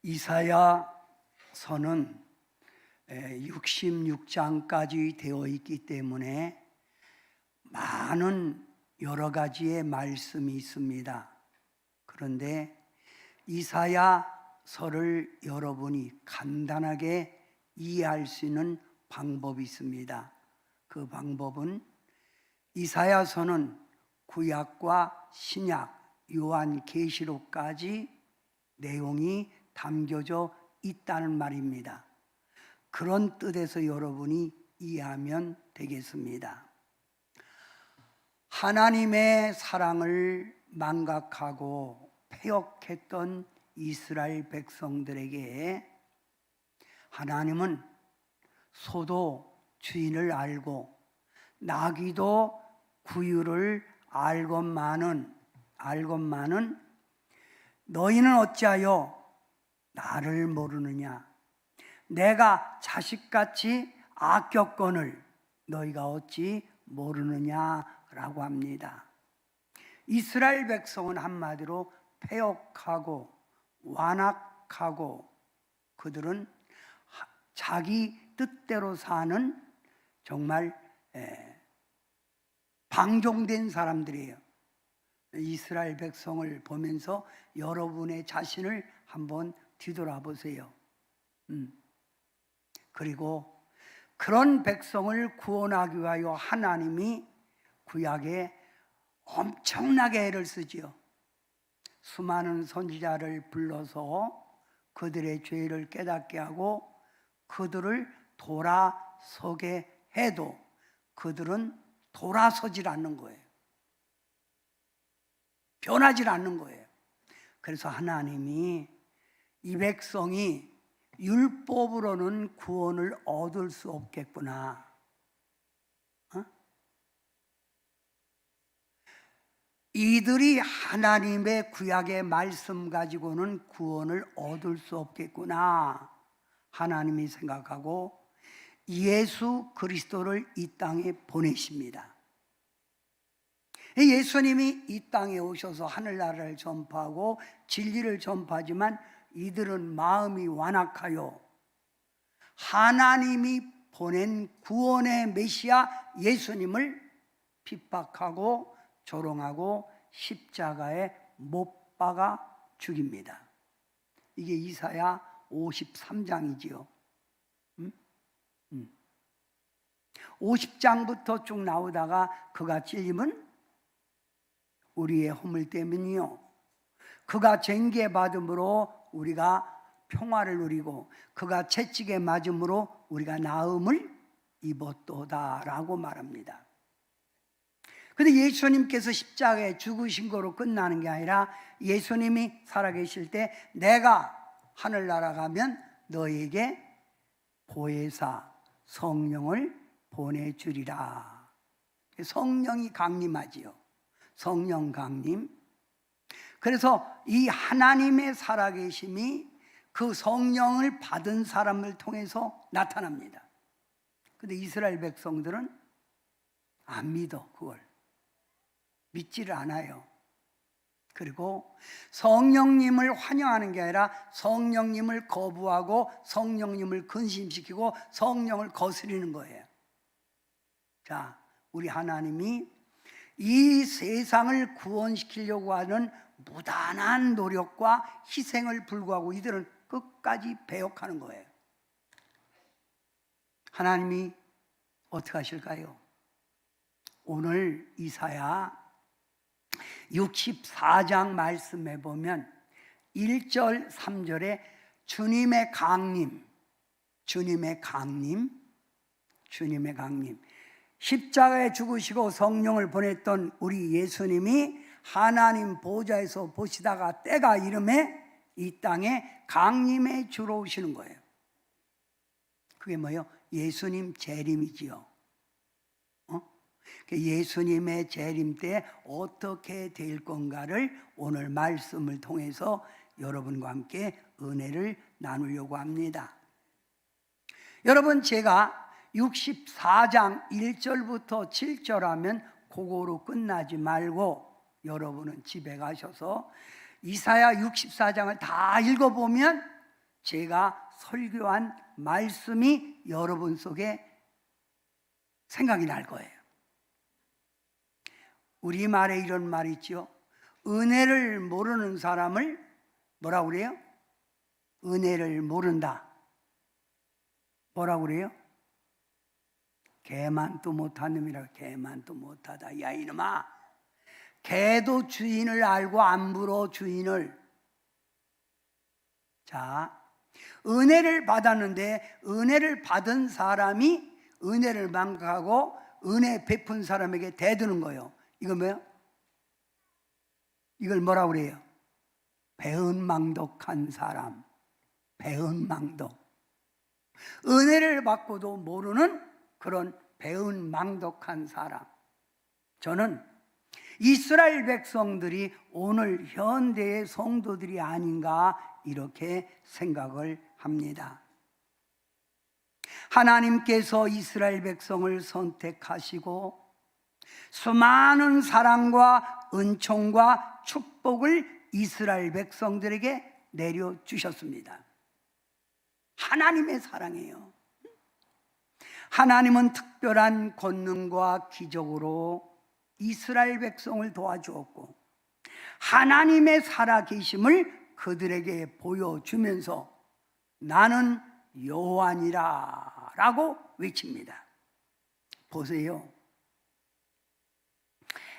이사야서는 66장까지 되어 있기 때문에 많은 여러 가지의 말씀이 있습니다. 그런데 이사야서를 여러분이 간단하게 이해할 수 있는 방법이 있습니다. 그 방법은 이사야서는 구약과 신약, 요한계시록까지 내용이 담겨져 있다는 말입니다. 그런 뜻에서 여러분이 이해하면 되겠습니다. 하나님의 사랑을 망각하고 패역했던 이스라엘 백성들에게 하나님은 소도 주인을 알고 나귀도 구유를 알건만은 너희는 어찌하여 나를 모르느냐? 내가 자식같이 아꼈거늘 너희가 어찌 모르느냐라고 합니다. 이스라엘 백성은 한마디로 패역하고 완악하고 그들은 자기 뜻대로 사는 정말 방종된 사람들이에요. 이스라엘 백성을 보면서 여러분의 자신을 한번 뒤돌아보세요. 그리고 그런 백성을 구원하기 위하여 하나님이 구약에 엄청나게 애를 쓰지요. 수많은 선지자를 불러서 그들의 죄를 깨닫게 하고 그들을 돌아서게 해도 그들은 돌아서질 않는 거예요. 변하질 않는 거예요. 그래서 하나님이 이 백성이 율법으로는 구원을 얻을 수 없겠구나. 이들이 하나님의 구약의 말씀 가지고는 구원을 얻을 수 없겠구나. 하나님이 생각하고 예수 그리스도를 이 땅에 보내십니다. 예수님이 이 땅에 오셔서 하늘나라를 전파하고 진리를 전파하지만 이들은 마음이 완악하여 하나님이 보낸 구원의 메시아 예수님을 핍박하고 조롱하고 십자가에 못 박아 죽입니다. 이게 이사야 53장이지요. 50장부터 쭉 나오다가 그가 찔림은 우리의 허물 때문이요 그가 쟁기에 받음으로 우리가 평화를 누리고 그가 채찍에 맞음으로 우리가 나음을 입었도다라고 말합니다. 그런데 예수님께서 십자가에 죽으신 거로 끝나는 게 아니라 예수님이 살아계실 때 내가 하늘나라 가면 너에게 보혜사 성령을 보내주리라. 성령이 강림하지요. 성령 강림. 그래서 이 하나님의 살아계심이 그 성령을 받은 사람을 통해서 나타납니다. 그런데 이스라엘 백성들은 안 믿어. 그걸 믿지를 않아요. 그리고 성령님을 환영하는 게 아니라 성령님을 거부하고 성령님을 근심시키고 성령을 거스리는 거예요. 자, 우리 하나님이 이 세상을 구원시키려고 하는 무단한 노력과 희생을 불구하고 이들은 끝까지 배역하는 거예요. 하나님이 어떻게 하실까요? 오늘 이사야 64장 말씀에 보면 1절 3절에 주님의 강림 십자가에 죽으시고 성령을 보냈던 우리 예수님이 하나님 보좌에서 보시다가 때가 이름에 이 땅에 강림에 주러 오시는 거예요. 그게 뭐예요? 예수님 재림이지요. 예수님의 재림 때 어떻게 될 건가를 오늘 말씀을 통해서 여러분과 함께 은혜를 나누려고 합니다. 여러분, 제가 64장 1절부터 7절 하면 그거로 끝나지 말고 여러분은 집에 가셔서 이사야 64장을 다 읽어보면 제가 설교한 말씀이 여러분 속에 생각이 날 거예요. 우리말에 이런 말이 있죠. 은혜를 모르는 사람을 뭐라고 그래요? 은혜를 모른다. 뭐라고 그래요? 개만도 못한 놈이라. 개만도 못하다. 야 이놈아, 개도 주인을 알고 안 물어 주인을. 자, 은혜를 받았는데 은혜를 받은 사람이 은혜를 망각하고 은혜 베푼 사람에게 대드는 거예요. 이거 뭐예요? 이걸 뭐라고 그래요? 배은망덕한 사람. 배은망덕. 은혜를 받고도 모르는 그런 배은망덕한 사람. 저는 이스라엘 백성들이 오늘 현대의 성도들이 아닌가 이렇게 생각을 합니다. 하나님께서 이스라엘 백성을 선택하시고 수많은 사랑과 은총과 축복을 이스라엘 백성들에게 내려주셨습니다. 하나님의 사랑이에요. 하나님은 특별한 권능과 기적으로 이스라엘 백성을 도와주었고 하나님의 살아계심을 그들에게 보여주면서 나는 여호와니라 라고 외칩니다. 보세요.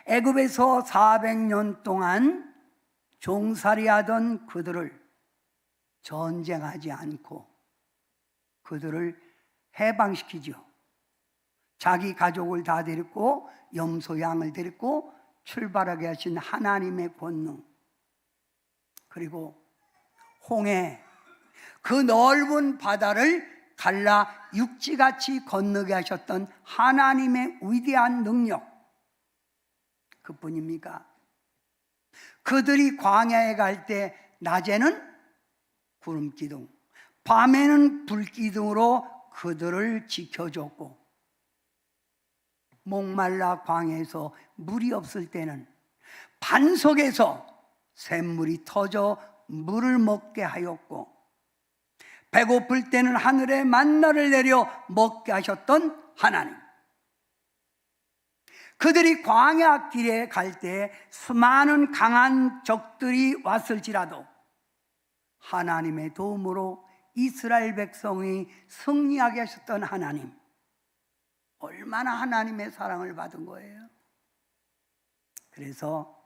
애굽에서 400년 동안 종살이하던 그들을 전쟁하지 않고 그들을 해방시키죠. 자기 가족을 다 데리고 염소 양을 데리고 출발하게 하신 하나님의 권능, 그리고 홍해 그 넓은 바다를 갈라 육지같이 건너게 하셨던 하나님의 위대한 능력, 그뿐입니까? 그들이 광야에 갈 때 낮에는 구름 기둥, 밤에는 불 기둥으로 그들을 지켜줬고 목말라 광야에서 물이 없을 때는 반석에서 샘물이 터져 물을 먹게 하였고 배고플 때는 하늘에 만나를 내려 먹게 하셨던 하나님. 그들이 광야 길에 갈 때 수많은 강한 적들이 왔을지라도 하나님의 도움으로 이스라엘 백성이 승리하게 하셨던 하나님. 얼마나 하나님의 사랑을 받은 거예요. 그래서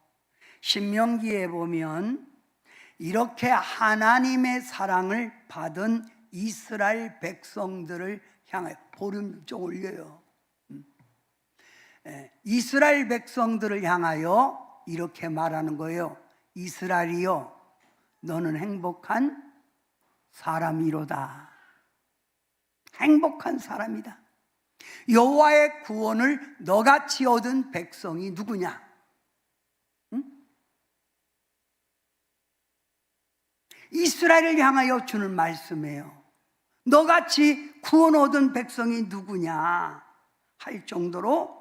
신명기에 보면 이렇게 하나님의 사랑을 받은 이스라엘 백성들을 향해 보름 좀 올려요. 이스라엘 백성들을 향하여 이렇게 말하는 거예요. 이스라엘이여, 너는 행복한 사람이로다. 행복한 사람이다. 여호와의 구원을 너같이 얻은 백성이 누구냐? 응? 이스라엘을 향하여 주는 말씀이에요. 너같이 구원 얻은 백성이 누구냐 할 정도로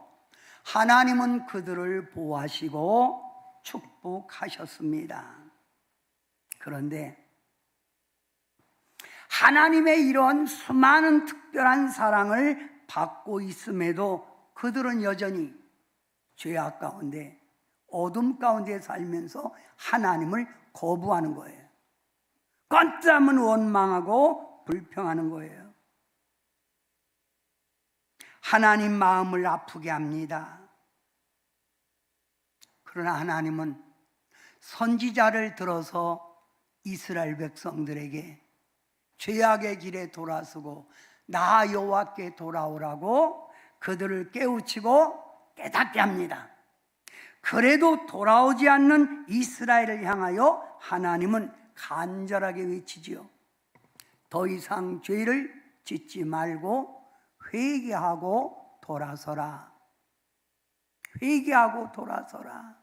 하나님은 그들을 보호하시고 축복하셨습니다. 그런데 하나님의 이런 수많은 특별한 사랑을 받고 있음에도 그들은 여전히 죄악 가운데 어둠 가운데 살면서 하나님을 거부하는 거예요. 껌땀은 원망하고 불평하는 거예요. 하나님 마음을 아프게 합니다. 그러나 하나님은 선지자를 들어서 이스라엘 백성들에게 죄악의 길에 돌아서고 나 여호와께 돌아오라고 그들을 깨우치고 깨닫게 합니다. 그래도 돌아오지 않는 이스라엘을 향하여 하나님은 간절하게 외치지요. 더 이상 죄를 짓지 말고 회개하고 돌아서라. 회개하고 돌아서라.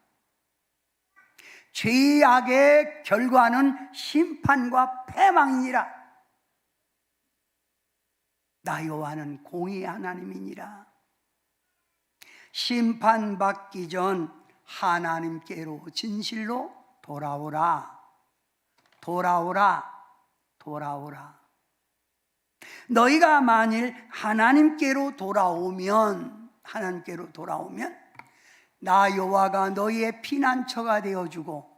죄악의 결과는 심판과 패망이니라. 나 여호와는 공의의 하나님이니라. 심판받기 전 하나님께로 진실로 돌아오라. 돌아오라. 돌아오라. 너희가 만일 하나님께로 돌아오면 나 여호와가 너희의 피난처가 되어주고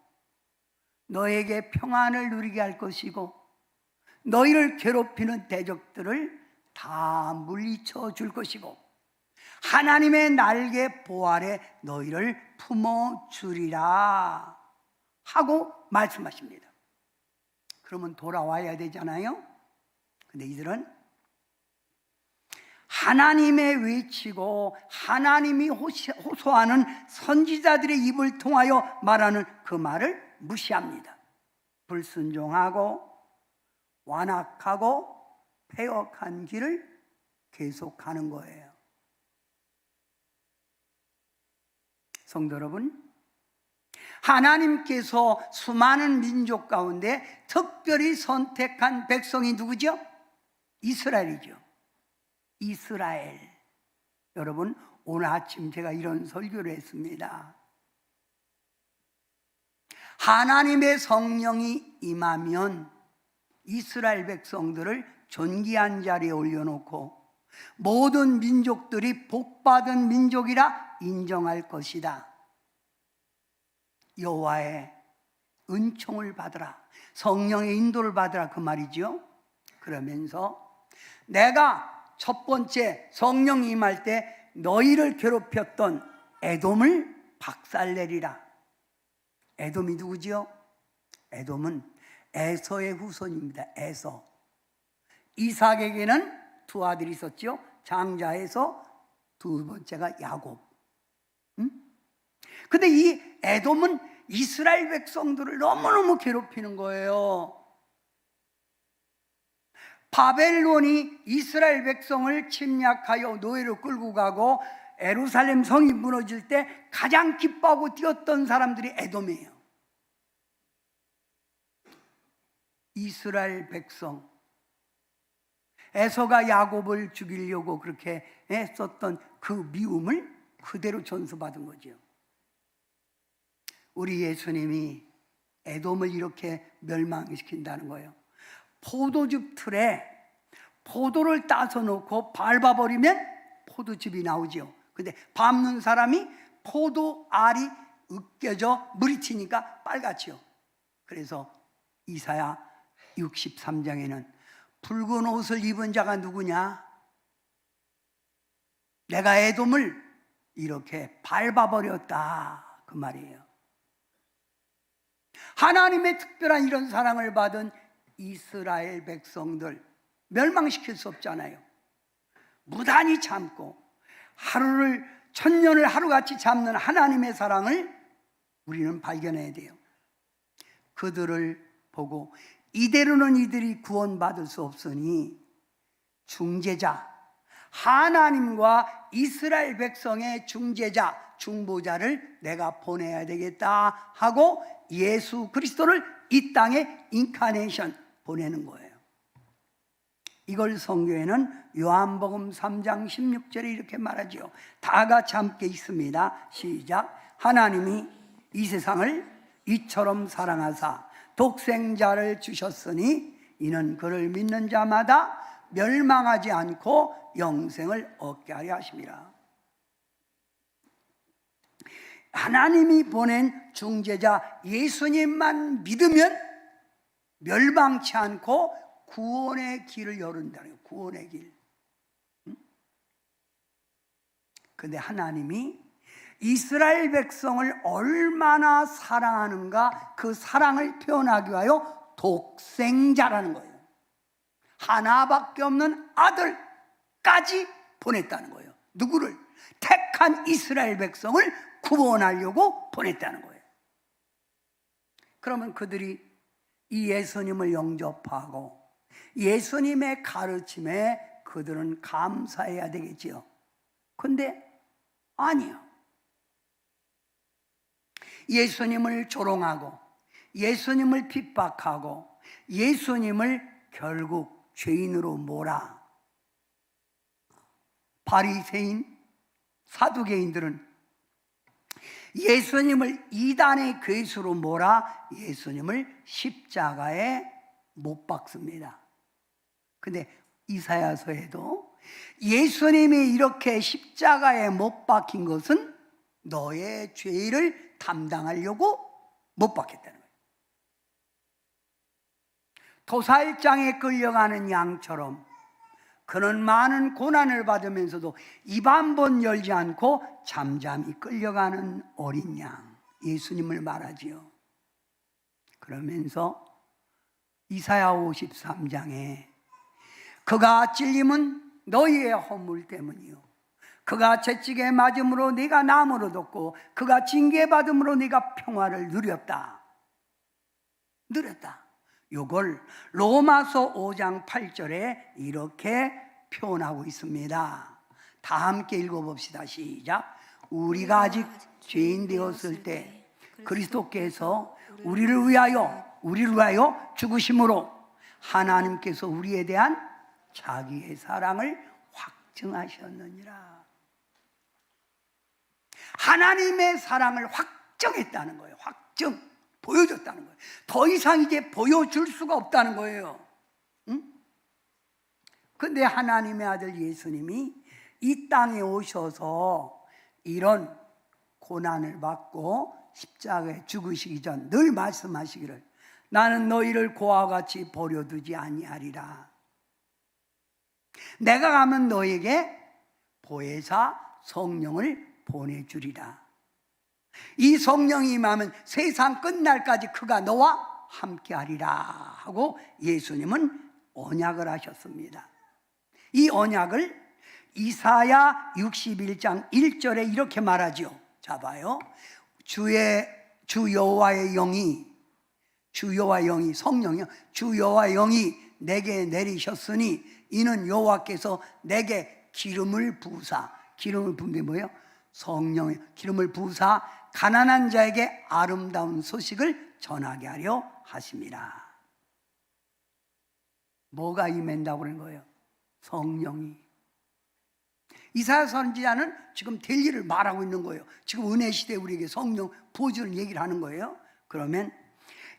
너에게 평안을 누리게 할 것이고 너희를 괴롭히는 대적들을 다 물리쳐 줄 것이고 하나님의 날개 보 아래 너희를 품어주리라 하고 말씀하십니다. 그러면 돌아와야 되잖아요. 근데 이들은 하나님의 외치고 하나님이 호소하는 선지자들의 입을 통하여 말하는 그 말을 무시합니다. 불순종하고 완악하고 패역한 길을 계속하는 거예요. 성도 여러분, 하나님께서 수많은 민족 가운데 특별히 선택한 백성이 누구죠? 이스라엘이죠. 이스라엘. 여러분, 오늘 아침 제가 이런 설교를 했습니다. 하나님의 성령이 임하면 이스라엘 백성들을 존귀한 자리에 올려놓고 모든 민족들이 복받은 민족이라 인정할 것이다. 여호와의 은총을 받으라, 성령의 인도를 받으라, 그 말이죠. 그러면서 내가 첫 번째 성령이 임할 때 너희를 괴롭혔던 에돔을 박살내리라. 에돔이 누구지요? 에돔은 에서의 후손입니다. 에서. 이삭에게는 두 아들이 있었죠. 장자에서 두 번째가 야곱. 근데 이 에돔은 이스라엘 백성들을 너무너무 괴롭히는 거예요. 바벨론이 이스라엘 백성을 침략하여 노예로 끌고 가고 예루살렘 성이 무너질 때 가장 기뻐하고 뛰었던 사람들이 에돔이에요. 이스라엘 백성, 에서가 야곱을 죽이려고 그렇게 했었던 그 미움을 그대로 전수받은 거죠. 우리 예수님이 에돔을 이렇게 멸망시킨다는 거예요. 포도즙 틀에 포도를 따서 놓고 밟아버리면 포도즙이 나오죠. 근데 밟는 사람이 포도 알이 으깨져 물이 튀니까 빨갛죠. 그래서 이사야 63장에는 붉은 옷을 입은 자가 누구냐? 내가 에돔을 이렇게 밟아버렸다, 그 말이에요. 하나님의 특별한 이런 사랑을 받은 이스라엘 백성들 멸망시킬 수 없잖아요. 무단히 참고 하루를 천년을 하루같이 잡는 하나님의 사랑을 우리는 발견해야 돼요. 그들을 보고 이대로는 이들이 구원받을 수 없으니 중재자, 하나님과 이스라엘 백성의 중재자, 중보자를 내가 보내야 되겠다 하고 예수 그리스도를 이 땅에 인카네이션 보내는 거예요. 이걸 성경에는 요한복음 3장 16절에 이렇게 말하죠. 다 같이 함께 읽습니다. 시작. 하나님이 이 세상을 이처럼 사랑하사 독생자를 주셨으니 이는 그를 믿는 자마다 멸망하지 않고 영생을 얻게 하려 하심이라. 하나님이 보낸 중재자 예수님만 믿으면 멸망치 않고 구원의 길을 열은다는 거예요. 구원의 길. 근데 하나님이 이스라엘 백성을 얼마나 사랑하는가, 그 사랑을 표현하기 위하여 독생자라는 거예요. 하나밖에 없는 아들까지 보냈다는 거예요. 누구를? 택한 이스라엘 백성을 구원하려고 보냈다는 거예요. 그러면 그들이 이 예수님을 영접하고 예수님의 가르침에 그들은 감사해야 되겠지요. 근데 아니요. 예수님을 조롱하고 예수님을 핍박하고 예수님을 결국 죄인으로 몰아 바리새인, 사두개인들은 예수님을 이단의 괴수로 몰아 예수님을 십자가에 못 박습니다. 근데 이사야서에도 예수님이 이렇게 십자가에 못 박힌 것은 너의 죄를 담당하려고 못 박혔다는 거예요. 도살장에 끌려가는 양처럼 그는 많은 고난을 받으면서도 입 한 번 열지 않고 잠잠히 끌려가는 어린 양, 예수님을 말하지요. 그러면서 이사야 53장에 그가 찔림은 너희의 허물 때문이요 그가 채찍에 맞음으로 네가 남을 얻었고 그가 징계받음으로 네가 평화를 누렸다. 요걸 로마서 5장 8절에 이렇게 표현하고 있습니다. 다 함께 읽어봅시다. 시작. 우리가 아직 죄인 되었을 때 그리스도께서 우리를 위하여 죽으심으로 하나님께서 우리에 대한 자기의 사랑을 확증하셨느니라. 하나님의 사랑을 확정했다는 거예요. 보여줬다는 거예요. 더 이상 이제 보여줄 수가 없다는 거예요. 근데 하나님의 아들 예수님이 이 땅에 오셔서 이런 고난을 받고 십자가에 죽으시기 전 늘 말씀하시기를 나는 너희를 고와 같이 버려두지 아니하리라. 내가 가면 너에게 보혜사 성령을 보내주리라. 이 성령이 임하면 세상 끝날까지 그가 너와 함께하리라 하고 예수님은 언약을 하셨습니다. 이 언약을 이사야 61장 1절에 이렇게 말하죠. 자 봐요. 주 여호와의 영이 성령이요. 주 여호와의 영이 내게 내리셨으니 이는 여호와께서 내게 기름을 부으사, 기름을 부은 게 뭐예요? 성령의 기름을 부으사 가난한 자에게 아름다운 소식을 전하게 하려 하심이라. 뭐가 임한다고 그런 거예요? 성령이. 이사야 선지자는 지금 될 일을 말하고 있는 거예요. 지금 은혜 시대에 우리에게 성령 부어주는 얘기를 하는 거예요. 그러면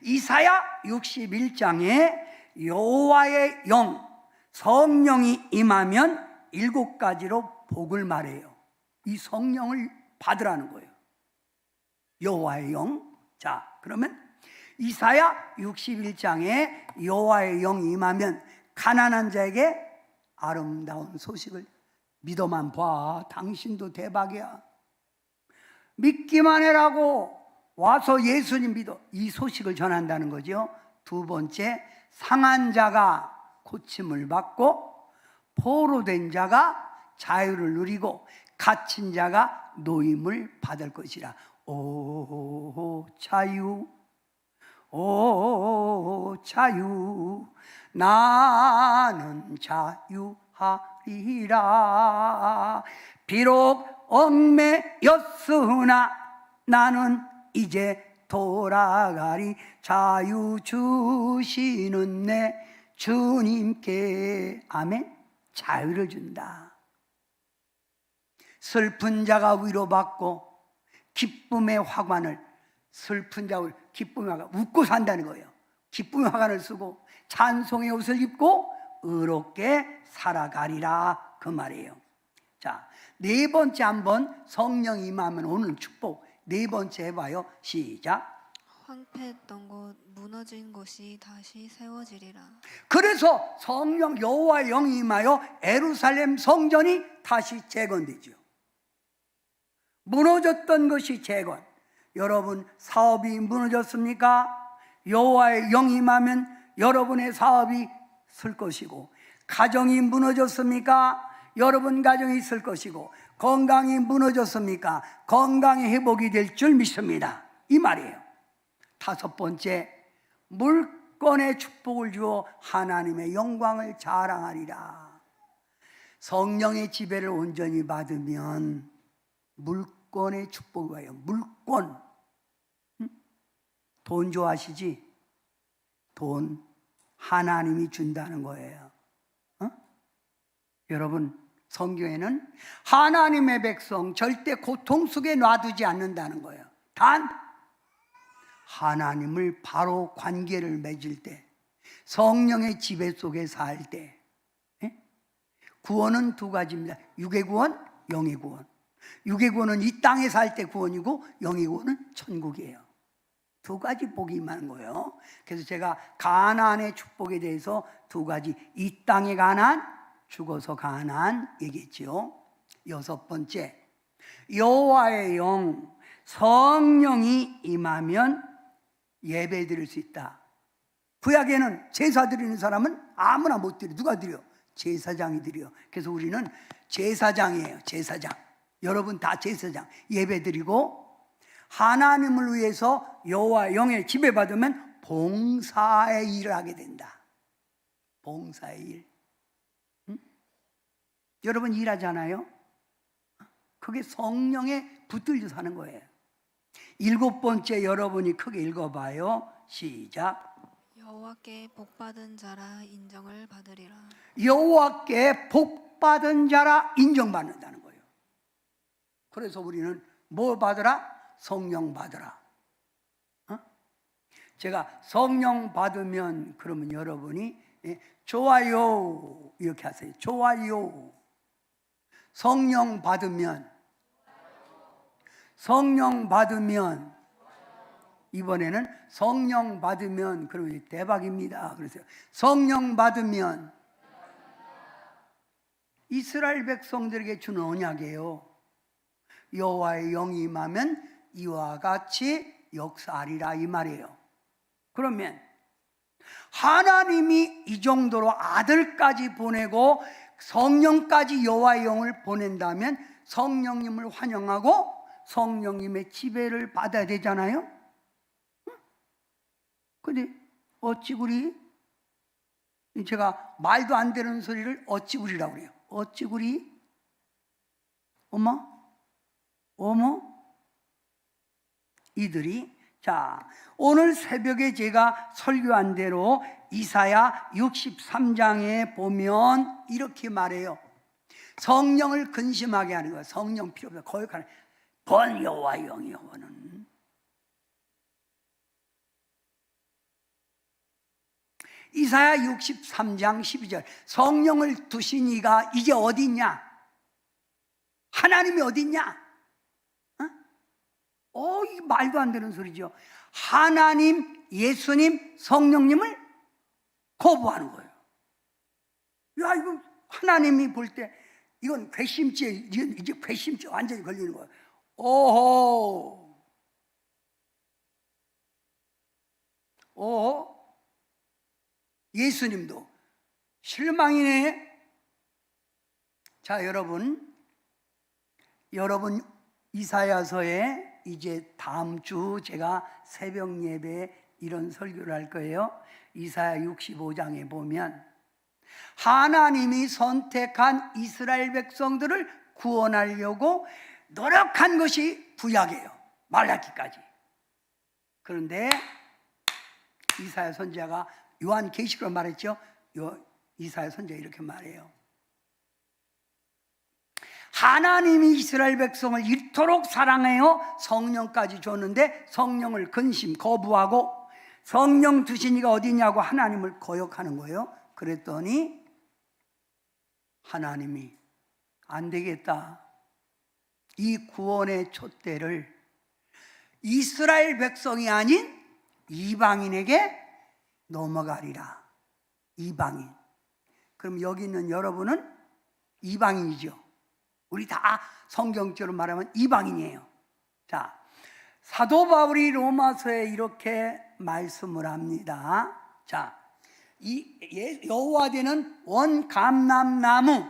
이사야 61장에 여호와의 영, 성령이 임하면 7가지로 복을 말해요. 이 성령을 받으라는 거예요. 여호와의 영. 자, 그러면 이사야 61장에 여호와의 영이 임하면 가난한 자에게 아름다운 소식을, 믿어만 봐, 당신도 대박이야, 믿기만 해라고 와서 예수님 믿어, 이 소식을 전한다는 거죠. 두 번째, 상한 자가 고침을 받고 포로된 자가 자유를 누리고 갇힌 자가 노임을 받을 것이라. 오 자유, 오 자유, 나는 자유하리라. 비록 얽매였으나 나는 이제 돌아가리. 자유 주시는 내 주님께. 아멘. 자유를 준다. 슬픈 자가 위로받고 기쁨의 화관을, 슬픈 자가 기쁨의 화관, 웃고 산다는 거예요. 기쁨의 화관을 쓰고 찬송의 옷을 입고 의롭게 살아가리라, 그 말이에요. 자, 네 번째 한번 성령 임하면 오는 축복 네 번째 해봐요. 시작. 황폐했던 곳, 무너진 곳이 다시 세워지리라. 그래서 성령 여호와의 영이 임하여 예루살렘 성전이 다시 재건되죠. 무너졌던 것이 재건. 여러분 사업이 무너졌습니까? 여호와의 영이 임하면 여러분의 사업이 설 것이고, 가정이 무너졌습니까? 여러분 가정이 있을 것이고, 건강이 무너졌습니까? 건강이 회복이 될 줄 믿습니다, 이 말이에요. 다섯 번째, 물권의 축복을 주어 하나님의 영광을 자랑하리라. 성령의 지배를 온전히 받으면 물권의 축복이 와요. 물권. 돈 좋아하시지? 돈 하나님이 준다는 거예요. 여러분, 성경에는 하나님의 백성 절대 고통 속에 놔두지 않는다는 거예요. 단 하나님을 바로 관계를 맺을 때, 성령의 지배 속에 살 때, 구원은 두 가지입니다. 육의 구원, 영의 구원. 육의 구원은 이 땅에 살 때 구원이고, 영의 구원은 천국이에요. 두 가지 복이 임하는 거예요. 그래서 제가 가나안의 축복에 대해서 두 가지, 이 땅의 가나안, 죽어서 가나안 얘기했지요. 여섯 번째, 여호와의 영, 성령이 임하면 예배 드릴 수 있다. 구약에는 제사 드리는 사람은 아무나 못 드려. 누가 드려? 제사장이 드려. 그래서 우리는 제사장이에요. 제사장. 여러분 다 제사장. 예배 드리고 하나님을 위해서 여호와 영의 지배받으면 봉사의 일을 하게 된다. 봉사의 일. 응? 여러분 일하잖아요. 그게 성령에 붙들려 사는 거예요. 일곱 번째, 여러분이 크게 읽어봐요. 시작. 여호와께 복받은 자라 인정을 받으리라. 여호와께 복받은 자라 인정받는다는 거예요. 그래서 우리는 뭐 받으라? 성령 받으라. 제가 성령 받으면 그러면 여러분이 좋아요 이렇게 하세요. 좋아요. 성령 받으면 이번에는 성령 받으면 그러면 대박입니다. 그래서 성령 받으면 이스라엘 백성들에게 주는 언약이에요. 여호와의 영이 임하면 이와 같이 역사하리라 이 말이에요. 그러면 하나님이 이 정도로 아들까지 보내고 성령까지 여호와의 영을 보낸다면 성령님을 환영하고 성령님의 지배를 받아야 되잖아요. 근데 어찌 그리? 제가 말도 안 되는 소리를 어찌 그리라고 그래요. 어찌 그리? 어머? 이들이, 자, 오늘 새벽에 제가 설교한 대로 이사야 63장에 보면 이렇게 말해요. 성령을 근심하게 하는 거예요. 성령 필요 없어. 거역하는 본 여호와의 영이 여호와는 이사야 63장 12절 성령을 두신 이가 이제 어디 있냐? 하나님이 어디 있냐? 이 말도 안 되는 소리죠. 하나님, 예수님, 성령님을 거부하는 거예요. 야, 이거 하나님이 볼 때 이건 괘씸죄, 이제 괘씸죄 완전히 걸리는 거예요. 오호, 예수님도 실망이네. 자, 여러분 이사야서에 이제 다음 주 제가 새벽 예배에 이런 설교를 할 거예요. 이사야 65장에 보면 하나님이 선택한 이스라엘 백성들을 구원하려고 노력한 것이 구약이에요. 말라기까지. 그런데 이사야 선지자가 요한계시록으로 말했죠. 이사야 선지자가 이렇게 말해요. 하나님이 이스라엘 백성을 이토록 사랑해요. 성령까지 줬는데 성령을 근심, 거부하고 성령 두신 이가 어디냐고 하나님을 거역하는 거예요. 그랬더니 하나님이 안 되겠다. 이 구원의 촛대를 이스라엘 백성이 아닌 이방인에게 넘어가리라. 이방인. 그럼 여기 있는 여러분은 이방인이죠. 우리 다 성경적으로 말하면 이방인이에요. 자, 사도 바울이 로마서에 이렇게 말씀을 합니다. 자, 이 여호와되는 원감람나무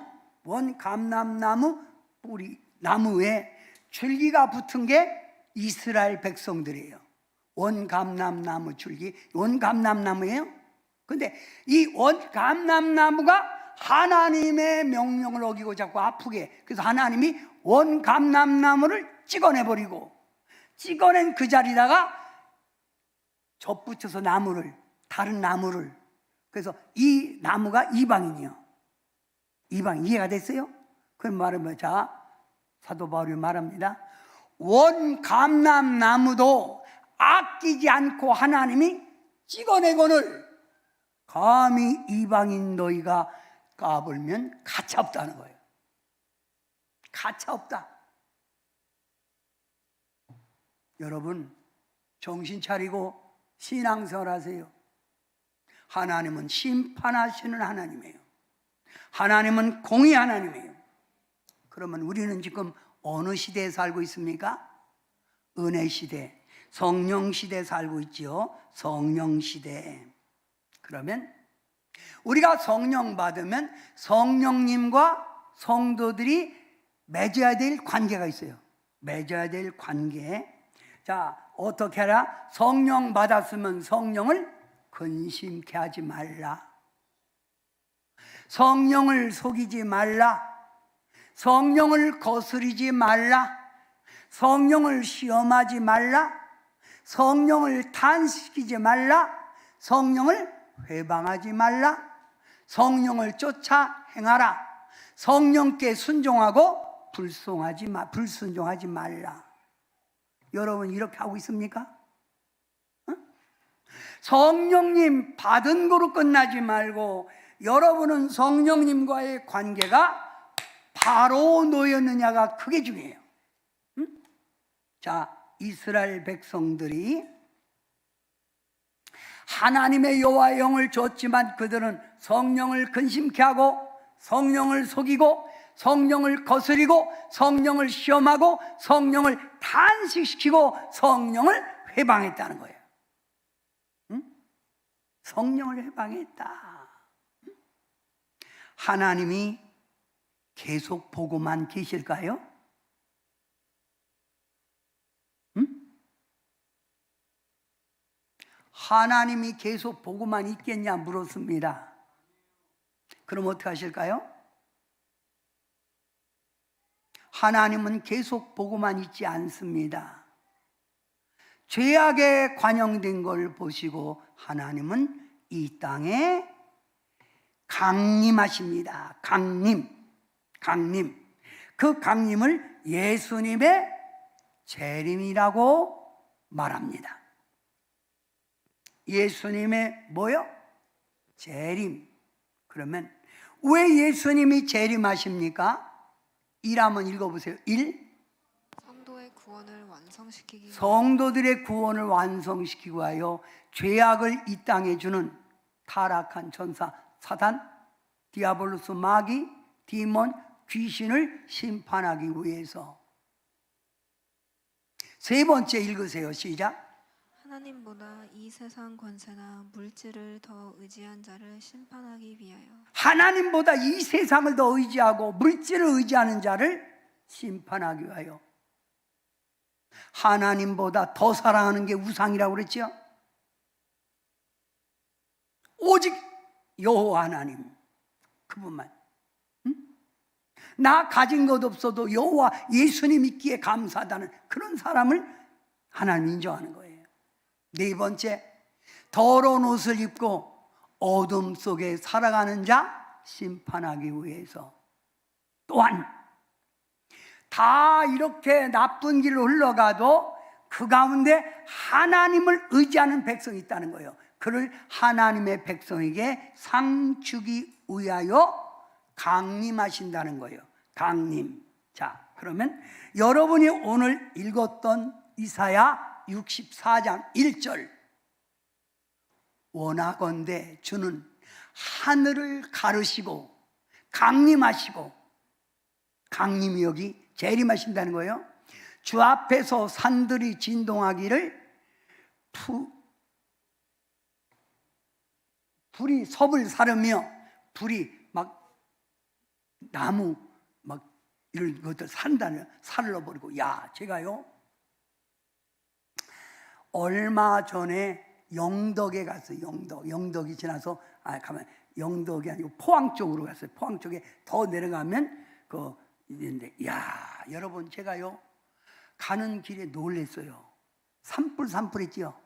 뿌리 나무에 줄기가 붙은 게 이스라엘 백성들이에요. 원감람나무 줄기, 원감람나무예요. 근데 이 원감람나무가 하나님의 명령을 어기고 자꾸 아프게, 그래서 하나님이 원감람나무를 찍어내버리고, 찍어낸 그 자리다가 접붙여서 다른 나무를, 그래서 이 나무가 이방인이요. 이방인. 이해가 됐어요? 그럼 말하면, 자, 사도 바울이 말합니다. 원감람나무도 아끼지 않고 하나님이 찍어내거늘 감히 이방인 너희가 까불면 가차 없다는 거예요. 가차 없다. 여러분 정신 차리고 신앙생활 하세요. 하나님은 심판하시는 하나님이에요. 하나님은 공의 하나님이에요. 그러면 우리는 지금 어느 시대에 살고 있습니까? 은혜 시대, 성령 시대에 살고 있지요. 성령 시대. 그러면 우리가 성령 받으면 성령님과 성도들이 맺어야 될 관계가 있어요. 맺어야 될 관계. 자, 어떻게 하라? 성령 받았으면 성령을 근심케 하지 말라. 성령을 속이지 말라. 성령을 거스리지 말라. 성령을 시험하지 말라. 성령을 탄식시키지 말라. 성령을 회방하지 말라. 성령을 쫓아 행하라. 성령께 순종하고 불순종하지 말라. 여러분 이렇게 하고 있습니까? 성령님 받은 거로 끝나지 말고 여러분은 성령님과의 관계가 바로 놓였느냐가 크게 중요해요. 자, 이스라엘 백성들이 하나님의 여호와의 영을 줬지만 그들은 성령을 근심케 하고 성령을 속이고 성령을 거스리고 성령을 시험하고 성령을 탄식시키고 성령을 회방했다는 거예요. 성령을 회방했다. 하나님이 계속 보고만 계실까요? 하나님이 계속 보고만 있겠냐 물었습니다. 그럼 어떻게 하실까요? 하나님은 계속 보고만 있지 않습니다. 죄악에 관영된 걸 보시고 하나님은 이 땅에 강림하십니다. 강림. 그 강림을 예수님의 재림이라고 말합니다. 예수님의 뭐요? 재림. 그러면 왜 예수님이 재림하십니까? 1 한번 읽어보세요. 1. 성도의 구원을 완성시키기 위하여. 성도들의 구원을 완성시키고 하여 죄악을 이 땅에 주는 타락한 천사 사단, 디아볼로스 마귀, 디몬, 귀신을 심판하기 위해서. 세 번째 읽으세요. 시작. 하나님보다 이 세상 권세나 물질을 더 의지한 자를 심판하기 위하여. 하나님보다 이 세상을 더 의지하고 물질을 의지하는 자를 심판하기 위하여. 하나님보다 더 사랑하는 게 우상이라고 그랬죠? 오직 여호와 하나님, 그분만. 나 가진 것 없어도 여호와 예수님 있기에 감사하다는 그런 사람을 하나님 인정하는 거예요. 네 번째, 더러운 옷을 입고 어둠 속에 살아가는 자 심판하기 위해서. 또한 다 이렇게 나쁜 길로 흘러가도 그 가운데 하나님을 의지하는 백성이 있다는 거예요. 그를 하나님의 백성에게 상 주기 위하여 강림하신다는 거예요. 강림. 자, 그러면 여러분이 오늘 읽었던 이사야 64장 1절, 원하건대 주는 하늘을 가르시고 강림하시고, 강림이 여기 재림하신다는 거예요. 주 앞에서 산들이 진동하기를 불이 섭을 사르며 불이 막 나무 막 이런 것들 산다는 살러버리고. 야, 제가요 얼마 전에 영덕에 갔어요. 영덕이 지나서 영덕이 아니고 포항 쪽으로 갔어요. 포항 쪽에 더 내려가면 있는데, 야, 여러분 제가요 가는 길에 놀랬어요. 산불했지요.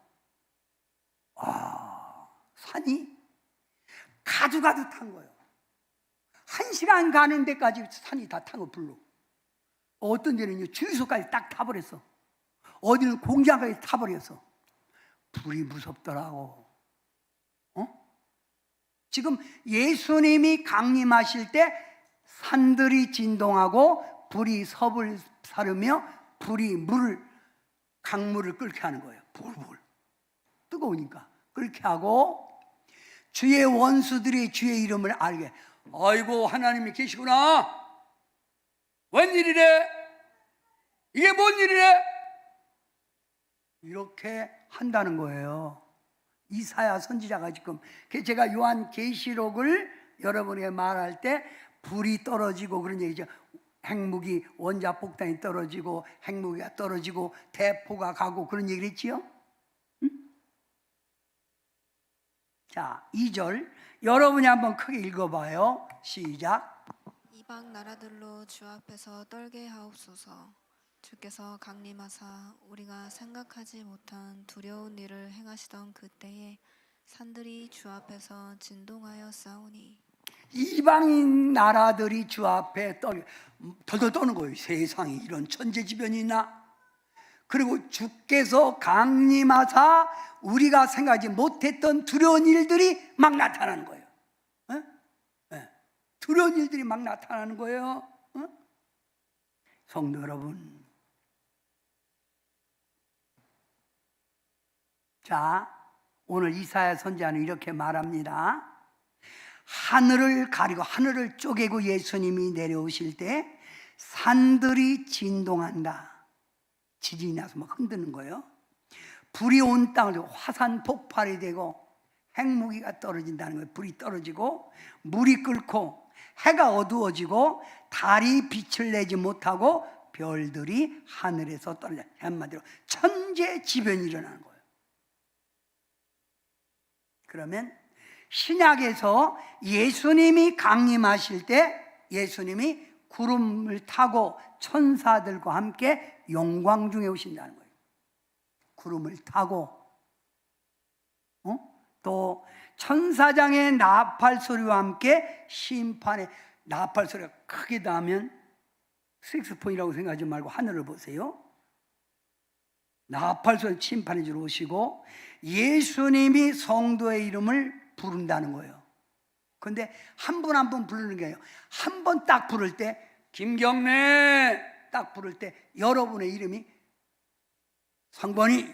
산이 가득한 거예요. 1시간 가는 데까지 산이 다 타고 불로. 어떤 데는요 주유소까지 딱 타버렸어. 어디는 공장까지 타버렸어. 불이 무섭더라고. 지금 예수님이 강림하실 때 산들이 진동하고 불이 섭을 사르며 불이 강물을 끓게 하는 거예요. 불 뜨거우니까 끓게 하고, 주의 원수들이 주의 이름을 알게, 아이고 하나님이 계시구나, 웬일이래, 이게 뭔 일이래, 이렇게 한다는 거예요. 이사야 선지자가 지금, 제가 요한계시록을 여러분에게 말할 때 불이 떨어지고 그런 얘기죠. 핵무기, 원자폭탄이 떨어지고 핵무기가 떨어지고 대포가 가고 그런 얘기를 했지요. 자, 2절 여러분이 한번 크게 읽어봐요. 시작. 이방 나라들로 주 앞에서 떨게 하옵소서. 주께서 강림하사 우리가 생각하지 못한 두려운 일을 행하시던 그때에 산들이 주 앞에서 진동하여 싸우니. 이방인 나라들이 주 앞에 덜덜 떠는 거예요. 세상에 이런 천재지변이 있나? 그리고 주께서 강림하사 우리가 생각하지 못했던 두려운 일들이 막 나타나는 거예요. 두려운 일들이 막 나타나는 거예요. 성도 여러분, 자, 오늘 이사야 선지자는 이렇게 말합니다. 하늘을 가리고 하늘을 쪼개고 예수님이 내려오실 때 산들이 진동한다. 지진이 나서 막 흔드는 거예요. 불이 온 땅을 두고 화산 폭발이 되고 핵무기가 떨어진다는 거예요. 불이 떨어지고 물이 끓고 해가 어두워지고 달이 빛을 내지 못하고 별들이 하늘에서 떨어져, 한마디로 천재지변이 일어나는 거예요. 그러면 신약에서 예수님이 강림하실 때 예수님이 구름을 타고 천사들과 함께 영광 중에 오신다는 거예요. 구름을 타고 또 천사장의 나팔 소리와 함께 심판의 나팔 소리가 크게 나면 색소폰이라고 생각하지 말고 하늘을 보세요. 나팔 소리 심판해 주러 오시고 예수님이 성도의 이름을 부른다는 거예요. 근데 한 분 한 분 부르는 게 아니에요. 한 번 딱 부를 때, 김경래 딱 부를 때 여러분의 이름이 성번이,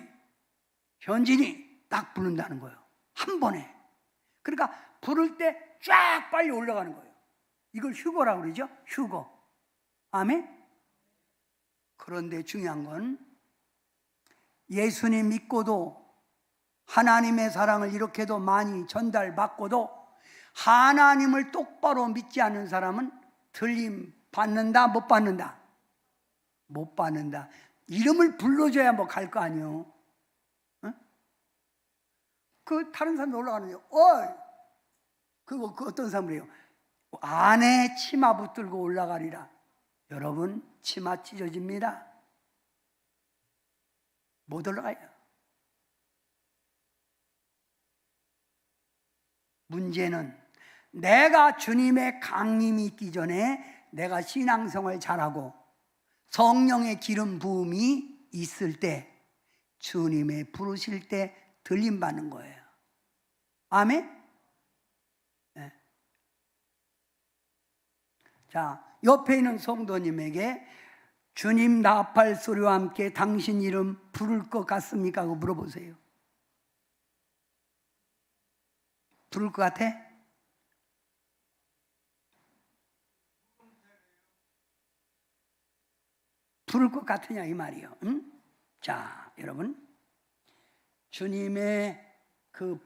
현진이 딱 부른다는 거예요. 한 번에. 그러니까 부를 때 쫙 빨리 올라가는 거예요. 이걸 휴거라고 그러죠. 휴거. 아멘. 그런데 중요한 건 예수님 믿고도 하나님의 사랑을 이렇게도 많이 전달받고도 하나님을 똑바로 믿지 않는 사람은 들림 받는다, 못 받는다? 못 받는다. 이름을 불러줘야 뭐 갈 거 아니에요. 어? 그 다른 사람도 올라가는데요. 그 어떤 사람이에요? 안에 치마 붙들고 올라가리라. 여러분, 치마 찢어집니다. 못 올라가요. 문제는 내가 주님의 강림이 있기 전에 내가 신앙생활 잘하고 성령의 기름 부음이 있을 때 주님의 부르실 때 들림 받는 거예요. 아멘? 네. 자, 옆에 있는 성도님에게 주님 나팔 소리와 함께 당신 이름 부를 것 같습니까? 하고 물어보세요. 부를 것 같아? 부를 것 같으냐 이 말이에요. 응? 자, 여러분, 주님의 그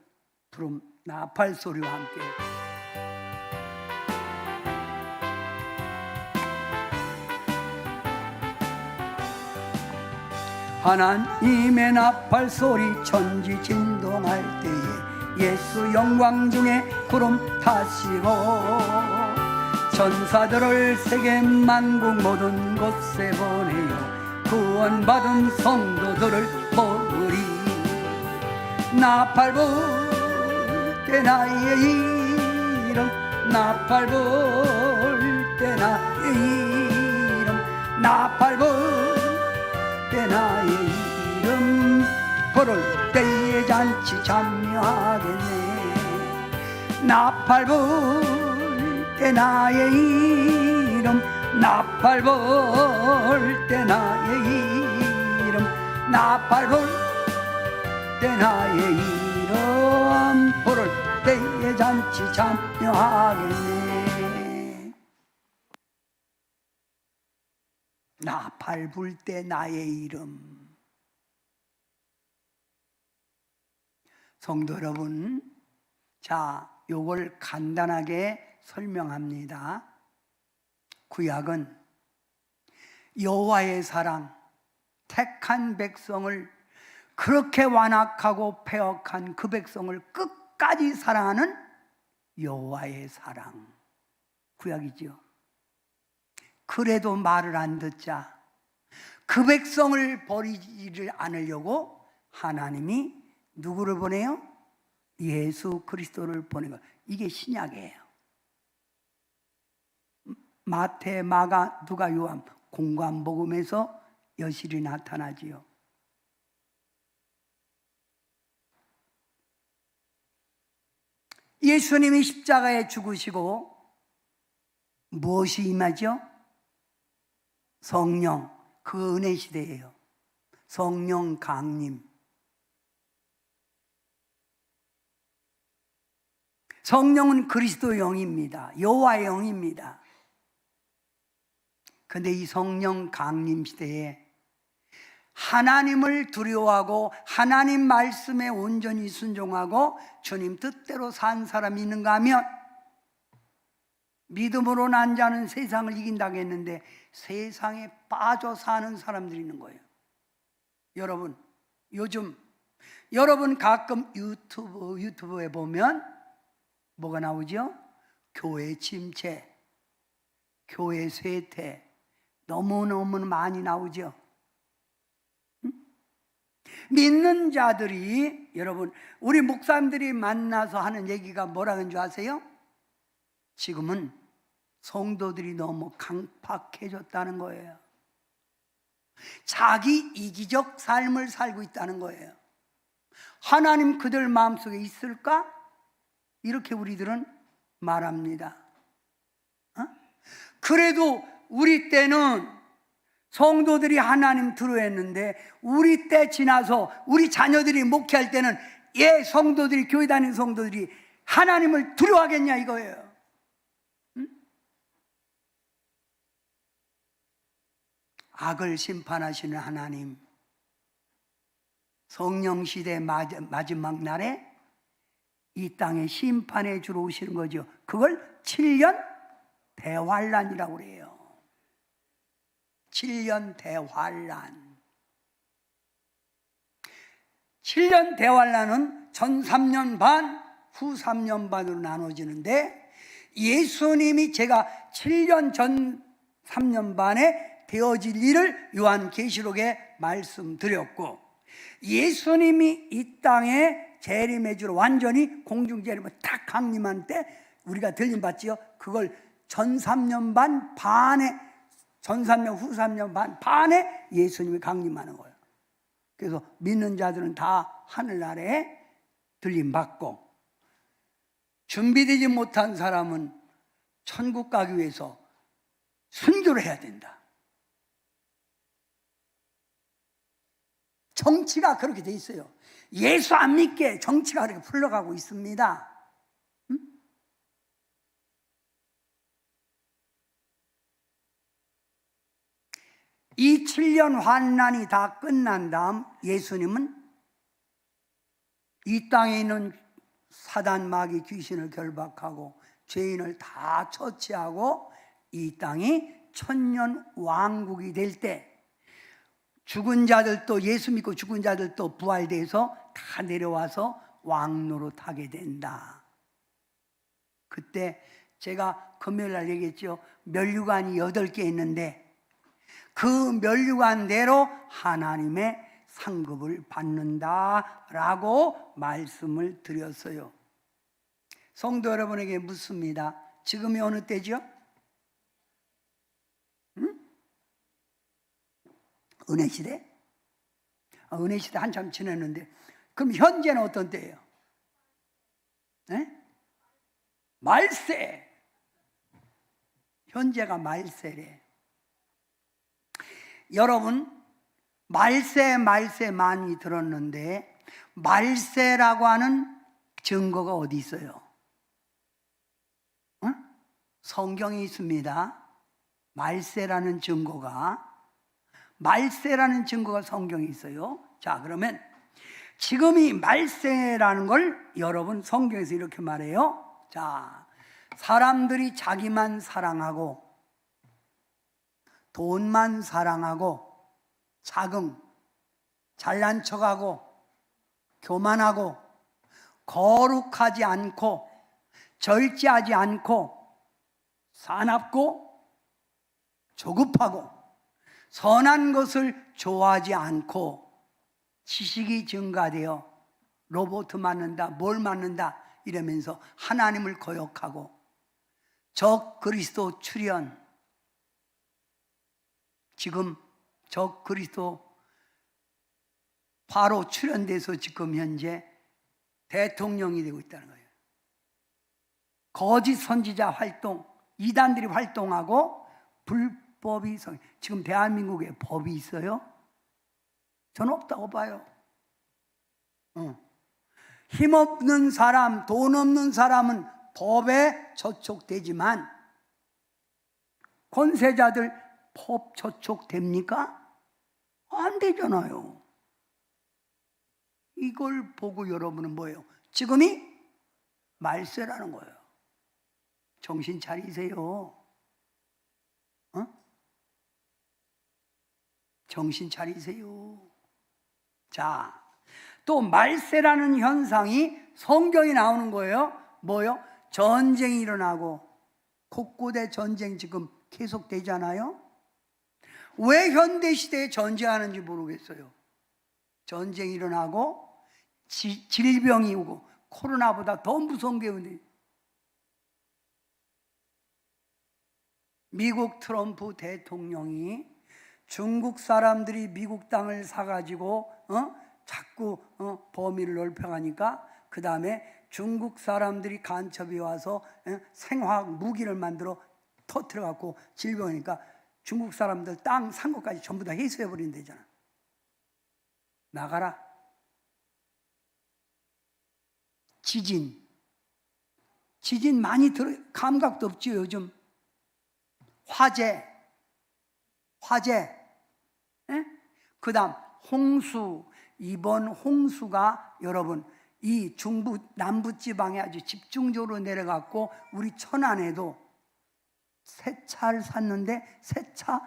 부름 나팔 소리와 함께 하나님의 나팔 소리 천지 진동할 때에 예수 영광 중에 구름 타시고 천사들을 세계 만국 모든 곳에 보내어 구원받은 성도들을 모으리. 나팔 불 때 나의 이름, 나팔 불 때 나의 이름, 나팔 불 때 나의 이름, 부를 때에 잔치 참여하겠네. 나팔 불 때 나의 이름, 나팔 불 때 나의 이름, 나팔 불 때 나의 이름, 부를 때에 잔치 참여하겠네. 나팔 불 때 나의 이름. 성도 여러분, 자, 요걸 간단하게 설명합니다. 구약은 여호와의 사랑, 택한 백성을, 그렇게 완악하고 패역한 그 백성을 끝까지 사랑하는 여호와의 사랑, 구약이죠. 그래도 말을 안 듣자 그 백성을 버리지를 않으려고 하나님이 누구를 보내요? 예수 그리스도를 보낸 것. 이게 신약이에요. 마태, 마가, 누가, 요한 공관복음에서 여실히 나타나지요. 예수님이 십자가에 죽으시고 무엇이 임하죠? 성령, 그 은혜 시대예요. 성령 강림. 성령은 그리스도의 영입니다. 여호와의 영입니다. 그런데 이 성령 강림 시대에 하나님을 두려워하고 하나님 말씀에 온전히 순종하고 주님 뜻대로 산 사람이 있는가 하면, 믿음으로 난 자는 세상을 이긴다고 했는데 세상에 빠져 사는 사람들이 있는 거예요. 여러분, 요즘 여러분 가끔 유튜브에 보면 뭐가 나오죠? 교회 침체, 교회 쇠퇴, 너무너무 많이 나오죠. 믿는 자들이, 여러분, 우리 목사님들이 만나서 하는 얘기가 뭐라는 줄 아세요? 지금은 성도들이 너무 강팍해졌다는 거예요. 자기 이기적 삶을 살고 있다는 거예요. 하나님 그들 마음속에 있을까? 이렇게 우리들은 말합니다. 그래도 우리 때는 성도들이 하나님 두려워했는데, 우리 때 지나서 우리 자녀들이 목회할 때는 성도들이, 교회 다니는 성도들이 하나님을 두려워하겠냐 이거예요. 악을 심판하시는 하나님, 성령 시대 마지막 날에 이 땅에 심판해 주러 오시는 거죠. 그걸 7년 대환란이라고 그래요. 7년 대환란. 7년 대환란은 전 3년 반, 후 3년 반으로 나눠지는데, 예수님이 제가 7년 전 3년 반에 되어질 일을 요한계시록에 말씀드렸고, 예수님이 이 땅에 재림해 주러 완전히 공중재림을 딱 강림한 때 우리가 들림받지요. 그걸 전 3년 반 반에, 전 3년 후 3년 반에 예수님이 강림하는 거예요. 그래서 믿는 자들은 다 하늘나라에 들림받고, 준비되지 못한 사람은 천국 가기 위해서 순교를 해야 된다. 정치가 그렇게 돼 있어요. 예수 안 믿게 정치가 그렇게 풀러가고 있습니다. 이 7년 환난이 다 끝난 다음 예수님은 이 땅에 있는 사단, 마귀, 귀신을 결박하고 죄인을 다 처치하고 이 땅이 천년 왕국이 될 때, 죽은 자들도, 예수 믿고 죽은 자들도 부활돼서 다 내려와서 왕노로 타게 된다. 그때 제가 금요일 날 얘기했죠. 면류관이 8개 있는데 그 면류관대로 하나님의 상급을 받는다라고 말씀을 드렸어요. 성도 여러분에게 묻습니다. 지금이 어느 때죠? 은혜 시대? 은혜 시대 한참 지났는데, 그럼 현재는 어떤 때예요? 네? 말세. 현재가 말세래. 여러분, 말세 많이 들었는데 말세라고 하는 증거가 어디 있어요? 응? 성경에 있습니다. 말세라는 증거가 성경에 있어요. 자, 그러면 지금 이 말세라는 걸 여러분 성경에서 이렇게 말해요. 자, 사람들이 자기만 사랑하고 돈만 사랑하고 자긍, 잘난 척하고 교만하고 거룩하지 않고 절제하지 않고 사납고 조급하고 선한 것을 좋아하지 않고 지식이 증가되어 로봇 맞는다, 뭘 맞는다 이러면서 하나님을 거역하고 적 그리스도 출현, 지금 적 그리스도 바로 출현돼서 지금 현재 대통령이 되고 있다는 거예요. 거짓 선지자 활동, 이단들이 활동하고 불법이 지금 대한민국에 법이 있어요? 저는 없다고 봐요. 힘없는 사람, 돈 없는 사람은 법에 저촉되지만 권세자들 법 저촉됩니까? 안 되잖아요. 이걸 보고 여러분은 뭐예요? 지금이 말세라는 거예요. 정신 차리세요. 정신 차리세요. 자, 또 말세라는 현상이 성경에 나오는 거예요. 뭐요? 전쟁이 일어나고 곳곳에 전쟁 지금 계속되잖아요. 왜 현대시대에 전쟁하는지 모르겠어요. 전쟁이 일어나고 질병이 오고 코로나보다 더 무서운 게 오는데 미국 트럼프 대통령이 중국 사람들이 미국 땅을 사가지고 자꾸 범위를 넓혀가니까 그 다음에 중국 사람들이 간첩이 와서 생화학 무기를 만들어 터뜨려갖고 질병이니까 중국 사람들 땅 산 것까지 전부 다 회수해버린다잖아. 나가라. 지진 많이 감각도 없지요 요즘. 화재 그 다음 홍수. 이번 홍수가 여러분 이 중부 남부지방에 아주 집중적으로 내려갔고 우리 천안에도 새 차를 샀는데 새 차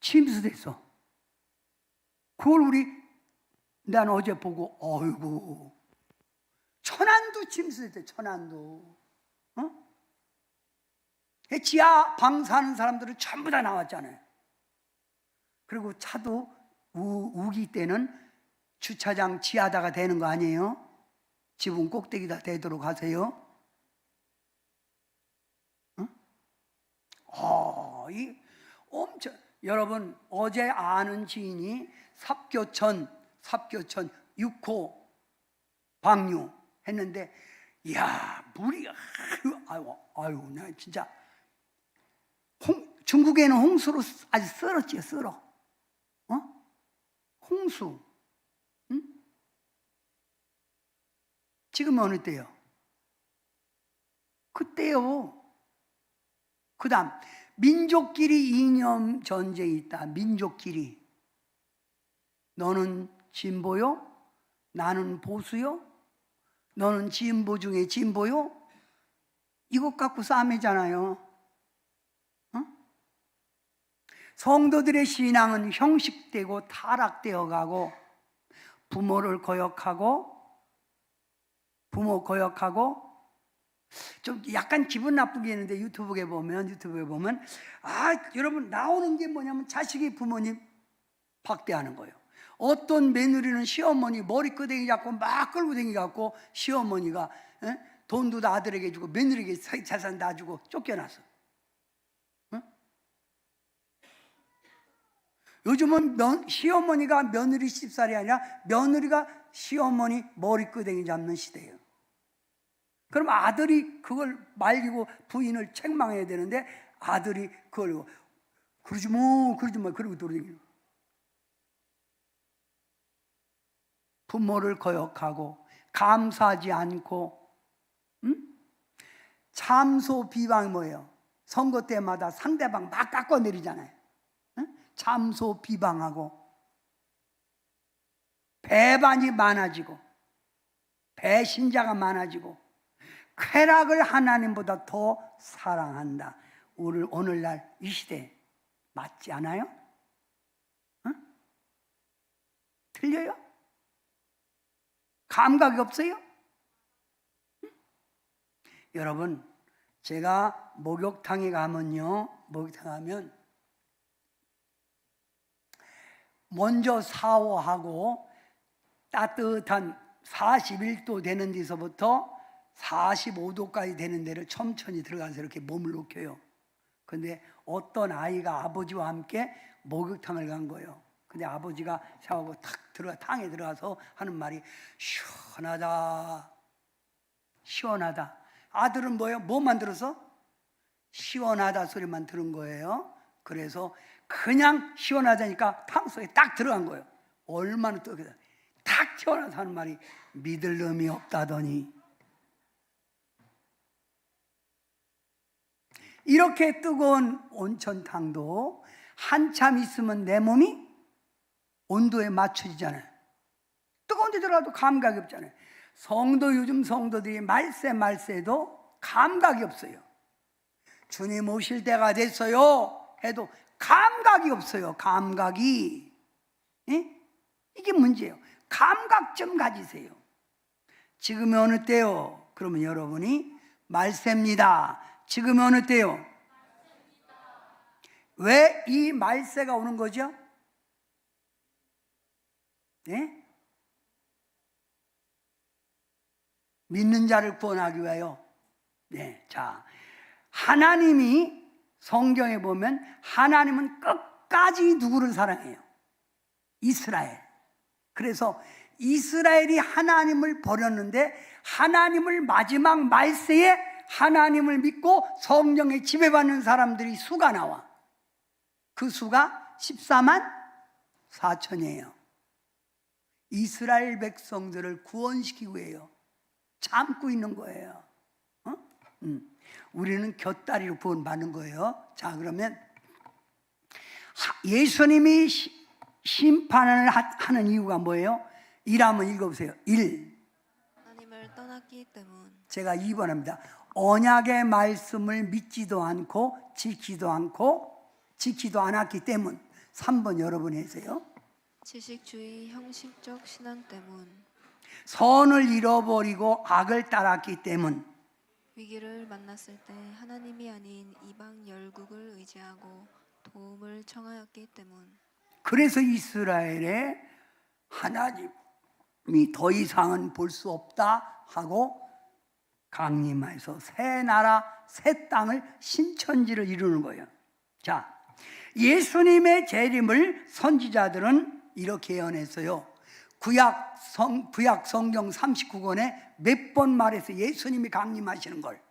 침수됐어. 그걸 난 어제 보고 어이구 천안도 침수됐대. 천안도 지하 방 사는 사람들은 전부 다 나왔잖아요. 그리고 차도 우기 때는 주차장 지하다가 되는 거 아니에요? 지붕 꼭대기다 되도록 하세요. 여러분 어제 아는 지인이 삽교천 6호 방류 했는데 물이 아유 나 진짜 중국에는 홍수로 아주 썰었지요. 썰어. 홍수. 지금은 어느 때요? 그때요. 그 다음 민족끼리 이념 전쟁이 있다. 민족끼리. 너는 진보요? 나는 보수요? 너는 진보 중에 진보요? 이것 갖고 싸매잖아요. 성도들의 신앙은 형식되고 타락되어 가고 부모 거역하고 좀 약간 기분 나쁘게 했는데 유튜브에 보면 여러분 나오는 게 뭐냐면 자식이 부모님 박대하는 거예요. 어떤 며느리는 시어머니 머리끄댕이 잡고 막 끌고 다니갖고 시어머니가 돈도 다 아들에게 주고 며느리에게 재산 다 주고 쫓겨났어. 요즘은 시어머니가 며느리 씹살이 아니라 며느리가 시어머니 머리끄댕이 잡는 시대예요. 그럼 아들이 그걸 말리고 부인을 책망해야 되는데 아들이 그걸 그러지 뭐 그러고 돌아다니는 거예요. 부모를 거역하고 감사하지 않고, 참소 비방이 뭐예요? 선거 때마다 상대방 막 깎아내리잖아요. 참소 비방하고 배반이 많아지고 배신자가 많아지고 쾌락을 하나님보다 더 사랑한다. 오늘날 이 시대 맞지 않아요? 틀려요? 감각이 없어요? 여러분, 제가 목욕탕에 가면요, 목욕탕 가면 먼저 샤워하고 따뜻한 41도 되는 데서부터 45도까지 되는 데를 천천히 들어가서 이렇게 몸을 녹여요. 근데 어떤 아이가 아버지와 함께 목욕탕을 간 거예요. 근데 아버지가 샤워하고 탕에 들어가서 하는 말이 시원하다, 시원하다. 아들은 뭐예요? 뭐만 들어서? 시원하다 소리만 들은 거예요. 그래서 그냥 시원하다니까 탕 속에 딱 들어간 거예요. 얼마나 뜨거워. 탁 튀어나와서 하는 말이 믿을 놈이 없다더니. 이렇게 뜨거운 온천탕도 한참 있으면 내 몸이 온도에 맞춰지잖아요. 뜨거운 데 들어가도 감각이 없잖아요. 요즘 성도들이 말세도 감각이 없어요. 주님 오실 때가 됐어요 해도 감각이 없어요. 감각이. 예? 이게 문제예요. 감각 좀 가지세요. 지금이 어느 때요? 그러면 여러분이 말세입니다. 지금이 어느 때요? 왜 이 말세가 오는 거죠? 예? 믿는 자를 구원하기 위하여. 네, 자, 하나님이 성경에 보면 하나님은 끝까지 누구를 사랑해요? 이스라엘. 그래서 이스라엘이 하나님을 버렸는데 하나님을 마지막 말세에 하나님을 믿고 성령에 지배받는 사람들이 수가 나와. 그 수가 14만 4천이에요. 이스라엘 백성들을 구원시키기 위해요. 참고 있는 거예요. 우리는 곁다리로 구원받는 거예요. 자, 그러면 예수님이 심판을 하는 이유가 뭐예요? 1 한번 읽어보세요. 1. 하나님을 떠났기 때문. 제가 2번 합니다. 언약의 말씀을 믿지도 않고 지키지도 않았기 때문. 3번 여러분이 하세요. 지식주의 형식적 신앙 때문. 선을 잃어버리고 악을 따랐기 때문. 위기를 만났을 때 하나님이 아닌 이방 열국을 의지하고 도움을 청하였기 때문. 그래서 이스라엘에 하나님이 더 이상은 볼 수 없다 하고 강림하여서 새 나라 새 땅을 신천지를 이루는 거예요. 자, 예수님의 재림을 선지자들은 이렇게 예언했어요. 구약 성경 39권에 몇 번 말해서 예수님이 강림하시는 걸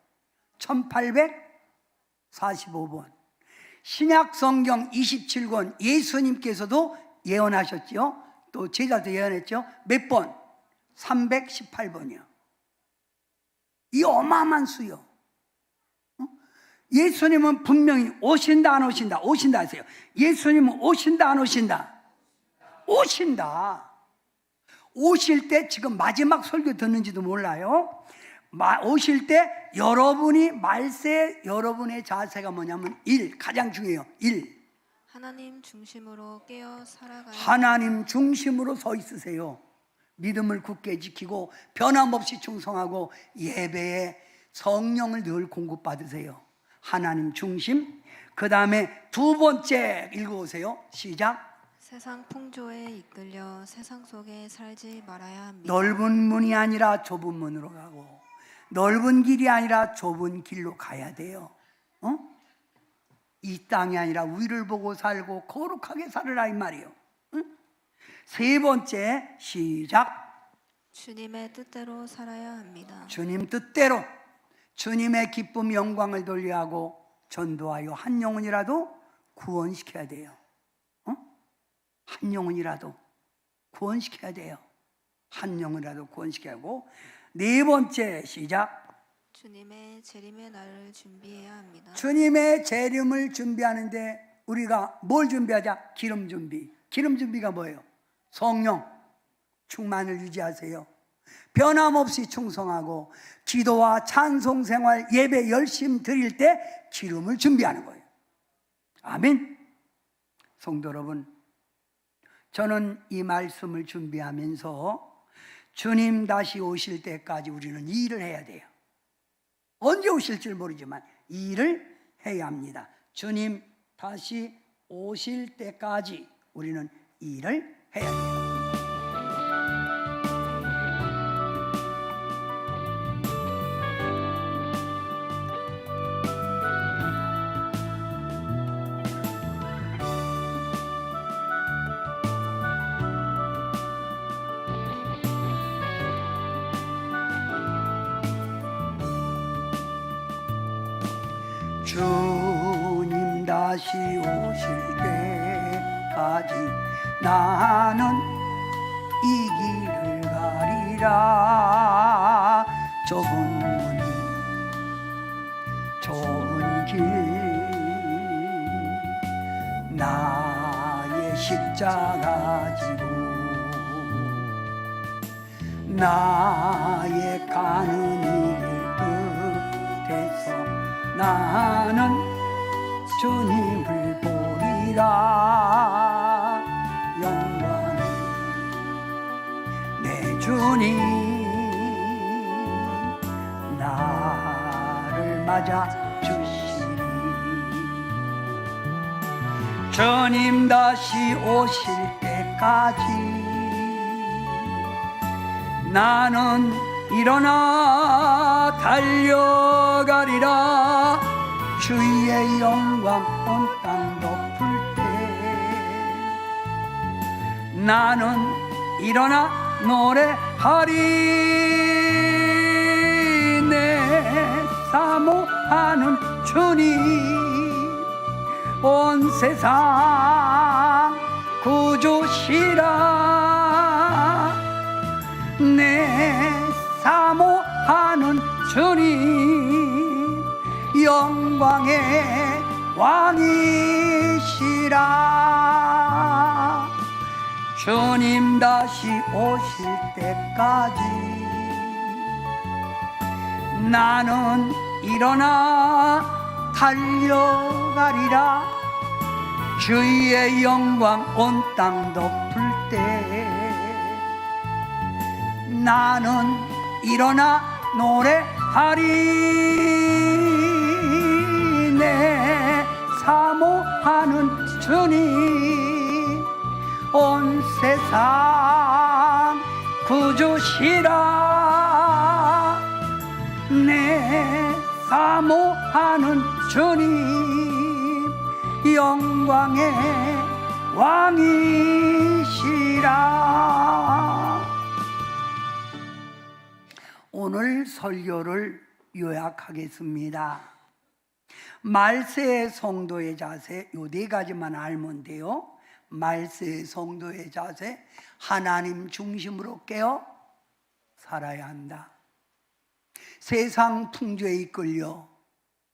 1845번. 신약 성경 27권 예수님께서도 예언하셨죠. 또 제자도 예언했죠. 몇 번? 318번이요. 이 어마어마한 수요. 예수님은 분명히 오신다 안 오신다? 오신다 하세요. 예수님은 오신다 안 오신다? 오신다. 오실 때 지금 마지막 설교 듣는지도 몰라요. 오실 때 여러분이 말세 여러분의 자세가 뭐냐면 1. 가장 중요해요. 1. 하나님 중심으로 깨어 살아가야. 하나님 중심으로 서 있으세요. 믿음을 굳게 지키고 변함없이 충성하고 예배에 성령을 늘 공급받으세요. 하나님 중심. 그 다음에 2번째 읽어보세요. 시작. 세상 풍조에 이끌려 세상 속에 살지 말아야 합니다. 넓은 문이 아니라 좁은 문으로 가고 넓은 길이 아니라 좁은 길로 가야 돼요. 이 땅이 아니라 위를 보고 살고 거룩하게 살으라 이 말이에요. 3번째 시작. 주님의 뜻대로 살아야 합니다. 주님 뜻대로 주님의 기쁨 영광을 돌려하고 전도하여 한 영혼이라도 구원시켜야 돼요. 한 영혼이라도 구원시켜야 돼요. 한 영혼이라도 구원시켜야 하고, 네 번째 시작. 주님의 재림의 날을 준비해야 합니다. 주님의 재림을 준비하는데 우리가 뭘 준비하자? 기름 준비. 기름 준비가 뭐예요? 성령 충만을 유지하세요. 변함없이 충성하고 기도와 찬송 생활 예배 열심 드릴 때 기름을 준비하는 거예요. 아멘. 성도 여러분, 저는 이 말씀을 준비하면서 주님 다시 오실 때까지 우리는 이 일을 해야 돼요. 언제 오실지 모르지만 이 일을 해야 합니다. 주님 다시 오실 때까지 우리는 이 일을 해야 돼요. 주님 다시 오실 때까지 나는 이 길을 가리라. 좁은 문이 좁은 길 나의 십자가 지고 나의 가는 이 길 끝에서 나는 주님을 보리라. 영광이 내 주님 나를 맞아 주시니 주님 다시 오실 때까지 나는 일어나 달려가리라. 주의 영광 온 땅 덮을 때 나는 일어나 노래하리. 내 사모하는 주님 온 세상 구주시라. 내 사모하는 주님 영광의 왕이시라. 주님 다시 오실 때까지 나는 일어나 달려가리라. 주의 영광 온 땅 덮을 때 나는 일어나 노래하리. 내 사모하는 주님 온 세상 구주시라. 내 사모하는 주님 영광의 왕이시라. 오늘 설교를 요약하겠습니다. 말세의 성도의 자세, 요 네 가지만 알면 돼요. 말세의 성도의 자세, 하나님 중심으로 깨어 살아야 한다. 세상 풍조에 이끌려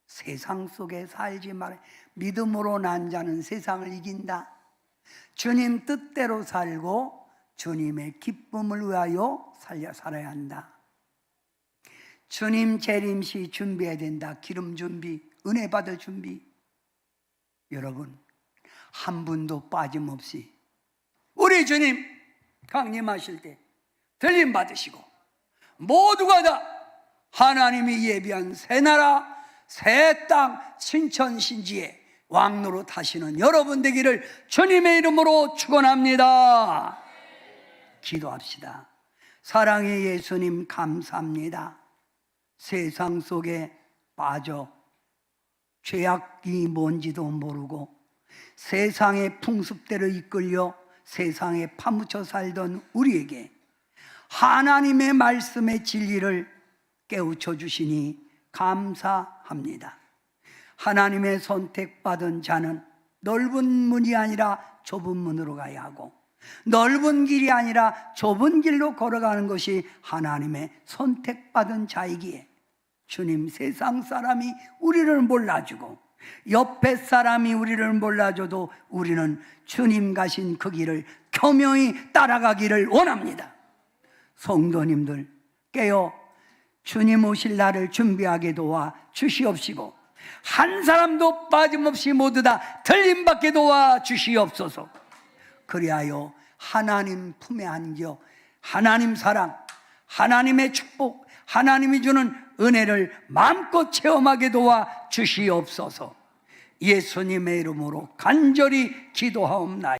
세상 속에 살지 말아. 믿음으로 난 자는 세상을 이긴다. 주님 뜻대로 살고 주님의 기쁨을 위하여 살아야 한다. 주님 재림시 준비해야 된다. 기름 준비, 은혜 받을 준비. 여러분, 한 분도 빠짐없이 우리 주님 강림하실 때 들림 받으시고 모두가 다 하나님이 예비한 새 나라, 새 땅, 신천신지에 왕노로 타시는 여러분 되기를 주님의 이름으로 축원합니다. 기도합시다. 사랑의 예수님 감사합니다. 세상 속에 빠져 죄악이 뭔지도 모르고 세상의 풍습대로 이끌려 세상에 파묻혀 살던 우리에게 하나님의 말씀의 진리를 깨우쳐 주시니 감사합니다. 하나님의 선택받은 자는 넓은 문이 아니라 좁은 문으로 가야 하고, 넓은 길이 아니라 좁은 길로 걸어가는 것이 하나님의 선택받은 자이기에, 주님, 세상 사람이 우리를 몰라주고 옆에 사람이 우리를 몰라줘도 우리는 주님 가신 그 길을 교명히 따라가기를 원합니다. 성도님들, 깨어 주님 오실 날을 준비하게 도와 주시옵시고, 한 사람도 빠짐없이 모두 다 틀림받게 도와 주시옵소서. 그리하여 하나님 품에 안겨 하나님 사랑, 하나님의 축복, 하나님이 주는 은혜를 마음껏 체험하게 도와 주시옵소서. 예수님의 이름으로 간절히 기도하옵나이다.